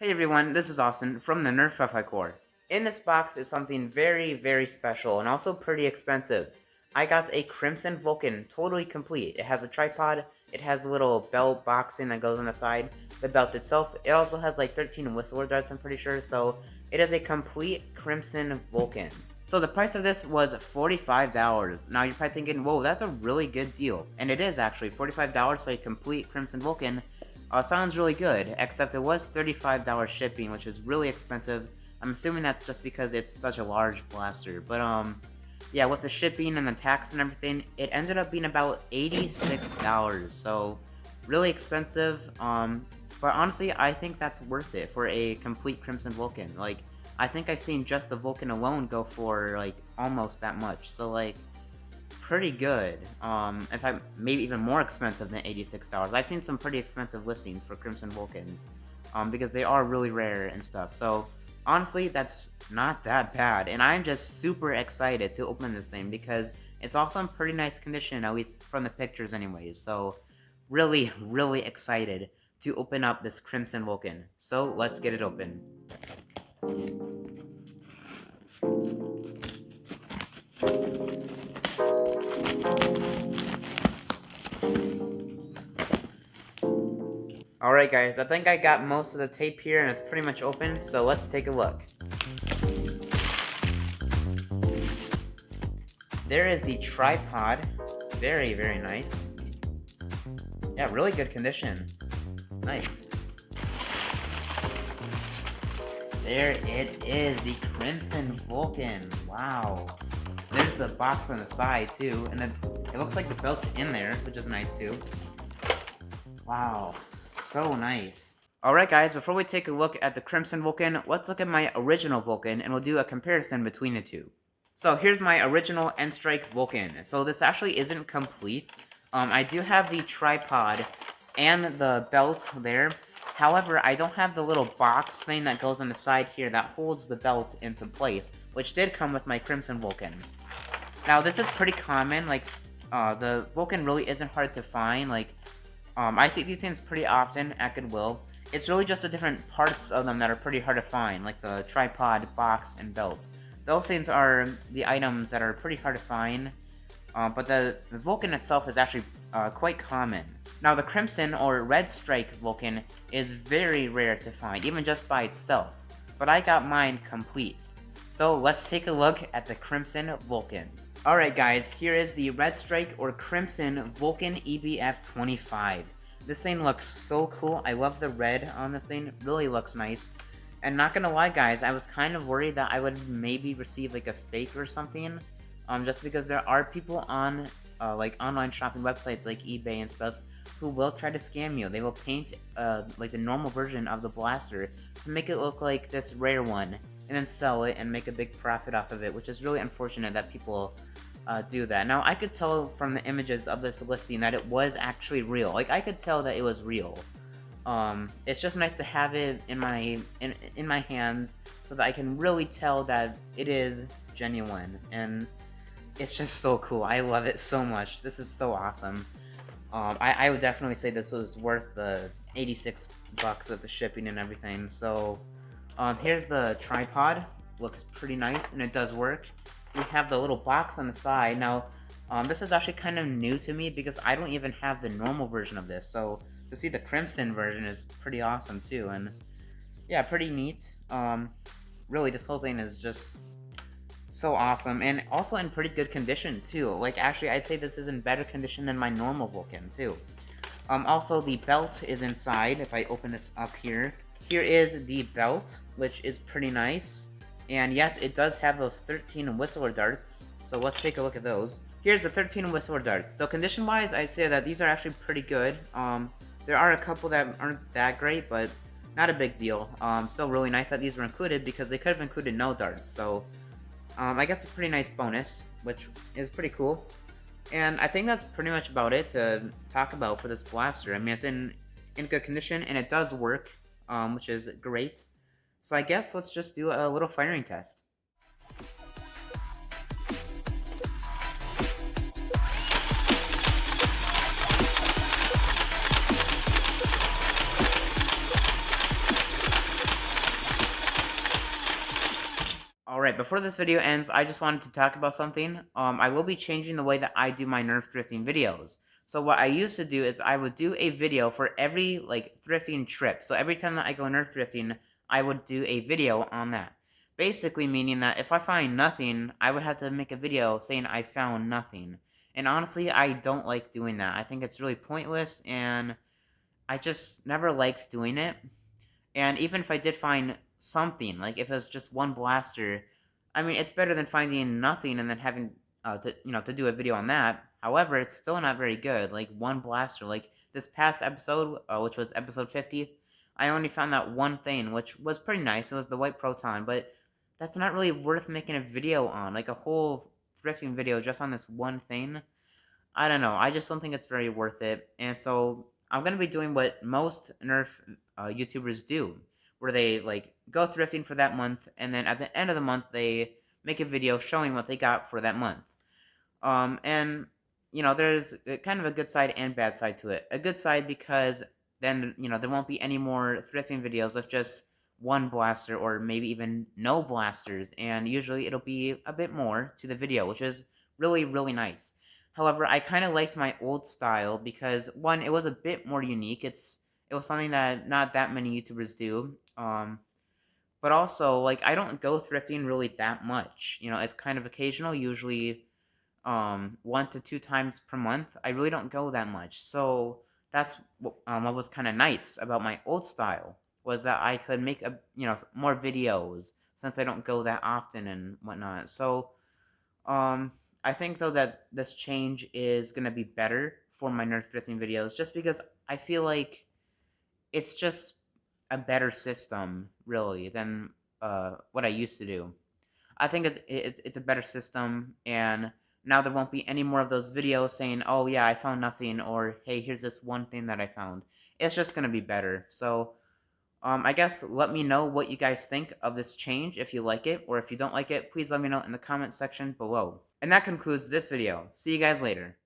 Hey everyone, this is Austin from the Nerf Core. In this box is something very, very special and also pretty expensive. I got a Crimson Vulcan, totally complete. It has a tripod, it has a little belt boxing that goes on the side, the belt itself. It also has like 13 whistler darts, I'm pretty sure, so it is a complete Crimson Vulcan. So the price of this was $45. Now you're probably thinking, whoa, that's a really good deal. And it is actually, $45 for a complete Crimson Vulcan. Sounds really good, except it was $35 shipping, which is really expensive. I'm assuming that's just because it's such a large blaster. But, yeah, with the shipping and the tax and everything, it ended up being about $86. So, really expensive. But honestly, I think that's worth it for a complete Crimson Vulcan. Like, I think I've seen just the Vulcan alone go for, like, almost that much. So, like, pretty good. In fact, maybe even more expensive than $86. I've seen some pretty expensive listings for Crimson Vulcans, because they are really rare and stuff. So, honestly, that's not that bad, and I'm just super excited to open this thing because it's also in pretty nice condition, at least from the pictures anyways. So, really, really excited to open up this Crimson Vulcan. So, let's get it open. Alright guys, I think I got most of the tape here and it's pretty much open, so let's take a look. There is the tripod. Very, very nice. Yeah, really good condition. Nice. There it is, the Crimson Vulcan. Wow. There's the box on the side too, and then it looks like the belt's in there, which is nice too. Wow. So nice. Alright guys, before we take a look at the Crimson Vulcan, let's look at my original Vulcan and we'll do a comparison between the two. So here's my original Red Strike Vulcan. So this actually isn't complete. I do have the tripod and the belt there. However, I don't have the little box thing that goes on the side here that holds the belt into place, which did come with my Crimson Vulcan. Now this is pretty common, like, the Vulcan really isn't hard to find, like, I see these things pretty often at Goodwill. It's really just the different parts of them that are pretty hard to find, like the tripod, box, and belt. Those things are the items that are pretty hard to find, but the Vulcan itself is actually quite common. Now the Crimson or Red Strike Vulcan is very rare to find, even just by itself, but I got mine complete. So let's take a look at the Crimson Vulcan. Alright guys, here is the Red Strike or Crimson Vulcan EBF-25. This thing looks so cool. I love the red on this thing. It really looks nice. And not gonna lie guys, I was kind of worried that I would maybe receive like a fake or something. Just because there are people on like online shopping websites like eBay and stuff who will try to scam you. They will paint like the normal version of the blaster to make it look like this rare one and then sell it and make a big profit off of it, which is really unfortunate that people do that. Now, I could tell from the images of this listing that it was actually real. Like, I could tell that it was real. It's just nice to have it in my hands so that I can really tell that it is genuine, and it's just so cool. I love it so much. This is so awesome. I would definitely say this was worth the $86 with the shipping and everything. So, here's the tripod. Looks pretty nice, and it does work. We have the little box on the side. Now, this is actually kind of new to me because I don't even have the normal version of this. So, to see the Crimson version is pretty awesome too. And, yeah, pretty neat. Really, this whole thing is just so awesome. And also in pretty good condition too. Like, actually, I'd say this is in better condition than my normal Vulcan too. Also, the belt is inside. If I open this up here. Here is the belt, which is pretty nice. And yes, it does have those 13 whistler darts, so let's take a look at those. Here's the 13 whistler darts. So condition-wise, I'd say that these are actually pretty good. There are a couple that aren't that great, but not a big deal. Still really nice that these were included because they could have included no darts. So I guess a pretty nice bonus, which is pretty cool. And I think that's pretty much about it to talk about for this blaster. I mean, it's in good condition, and it does work, which is great. So I guess let's just do a little firing test. Alright, before this video ends, I just wanted to talk about something. I will be changing the way that I do my Nerf thrifting videos. So what I used to do is I would do a video for every, like, thrifting trip. So every time that I go Nerf thrifting, I would do a video on that. Basically meaning that if I find nothing, I would have to make a video saying I found nothing. And honestly, I don't like doing that. I think it's really pointless, and I just never liked doing it. And even if I did find something, like if it was just one blaster, I mean, it's better than finding nothing and then having to do a video on that. However, it's still not very good. Like one blaster, like this past episode, which was episode 50, I only found that one thing, which was pretty nice. It was the white proton, but that's not really worth making a video on, like a whole thrifting video just on this one thing. I don't know. I just don't think it's very worth it. And so I'm gonna be doing what most Nerf YouTubers do, where they like go thrifting for that month, and then at the end of the month they make a video showing what they got for that month. And there's kind of a good side and bad side to it. A good side because then there won't be any more thrifting videos of just one blaster or maybe even no blasters, and usually it'll be a bit more to the video, which is really really nice. However, I kind of liked my old style because one, it was a bit more unique. It was something that not that many YouTubers do. But also like I don't go thrifting really that much. It's kind of occasional, usually 1 to 2 times per month. I really don't go that much. So that's what was kind of nice about my old style, was that I could make more videos since I don't go that often and whatnot. So I think though that this change is gonna be better for my Nerf thrifting videos, just because I feel like it's just a better system, really, than what I used to do. I think it's a better system, and now there won't be any more of those videos saying, "Oh yeah, I found nothing," or "Hey, here's this one thing that I found." It's just gonna be better. So I guess let me know what you guys think of this change, if you like it, or if you don't like it, please let me know in the comment section below. And that concludes this video. See you guys later.